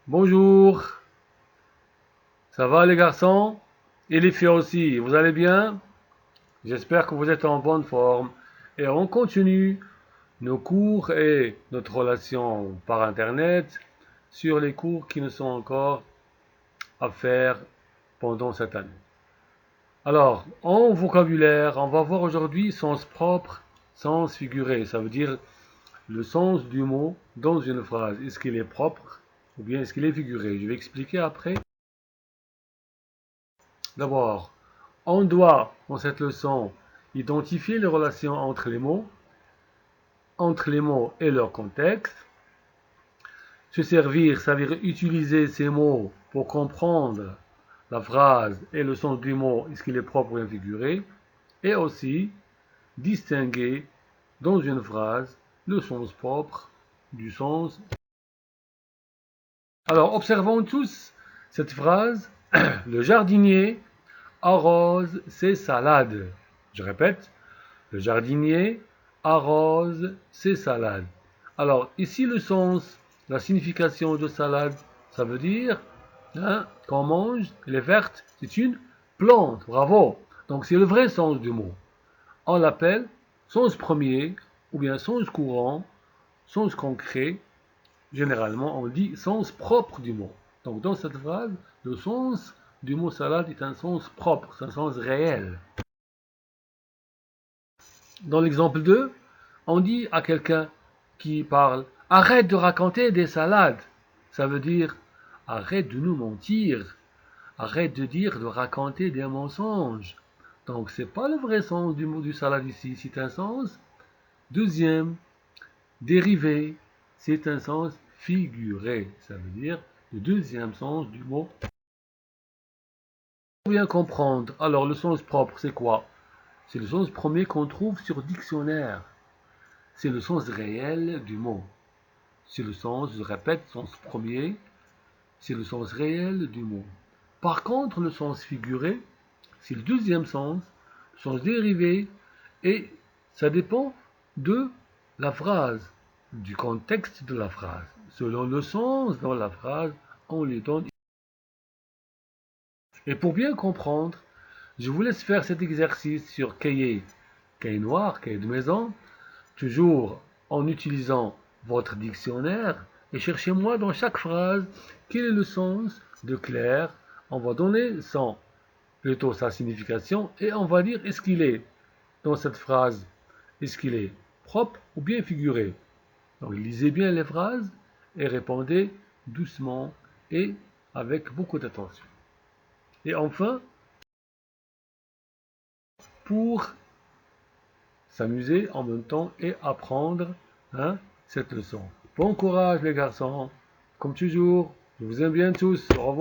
Bonjour, ça va les garçons? Et les filles aussi, vous allez bien? J'espère que vous êtes en bonne forme. Et on continue nos cours et notre relation par Internet sur les cours qui nous sont encore à faire pendant cette année. Alors, en vocabulaire, on va voir aujourd'hui sens propre, sens figuré. Ça veut dire le sens du mot dans une phrase. Est-ce qu'il est propre ou bien est-ce qu'il est figuré? Je vais expliquer après. D'abord, on doit, dans cette leçon, identifier les relations entre les mots et leur contexte. Se servir, ça veut dire utiliser ces mots pour comprendre la phrase et le sens du mot, est-ce qu'il est propre ou bien figuré. Et aussi, distinguer dans une phrase le sens propre du sens. Alors, observons tous cette phrase. Le jardinier arrose ses salades. Je répète, le jardinier arrose ses salades. Alors, ici, le sens, la signification de salade, ça veut dire qu'on mange, elle est verte, c'est une plante. Bravo. Donc, c'est le vrai sens du mot. On l'appelle sens premier ou bien sens courant, sens concret. Généralement, on dit sens propre du mot. Donc, dans cette phrase, le sens du mot salade est un sens propre, c'est un sens réel. Dans l'exemple 2, on dit à quelqu'un qui parle « Arrête de raconter des salades ». Ça veut dire « Arrête de nous mentir ». Arrête de raconter des mensonges. Donc, ce n'est pas le vrai sens du mot du salade ici. C'est un sens deuxième, dérivé. C'est un sens figuré. Ça veut dire le deuxième sens du mot. Pour bien comprendre, alors le sens propre, c'est quoi? C'est le sens premier qu'on trouve sur dictionnaire. C'est le sens réel du mot. C'est le sens, je répète, sens premier, c'est le sens réel du mot. Par contre, le sens figuré, c'est le deuxième sens dérivé, et ça dépend de la phrase, du contexte de la phrase. Selon le sens dans la phrase, on lui donne. Et pour bien comprendre, je vous laisse faire cet exercice sur cahier noir, cahier de maison, toujours en utilisant votre dictionnaire, et cherchez-moi dans chaque phrase quel est le sens de clair. On va donner plutôt sa signification, et on va dire est-ce qu'il est dans cette phrase, est-ce qu'il est propre ou bien figuré. Donc lisez bien les phrases et répondez doucement et avec beaucoup d'attention. Et enfin, pour s'amuser en même temps et apprendre cette leçon. Bon courage les garçons, comme toujours, je vous aime bien tous, au revoir.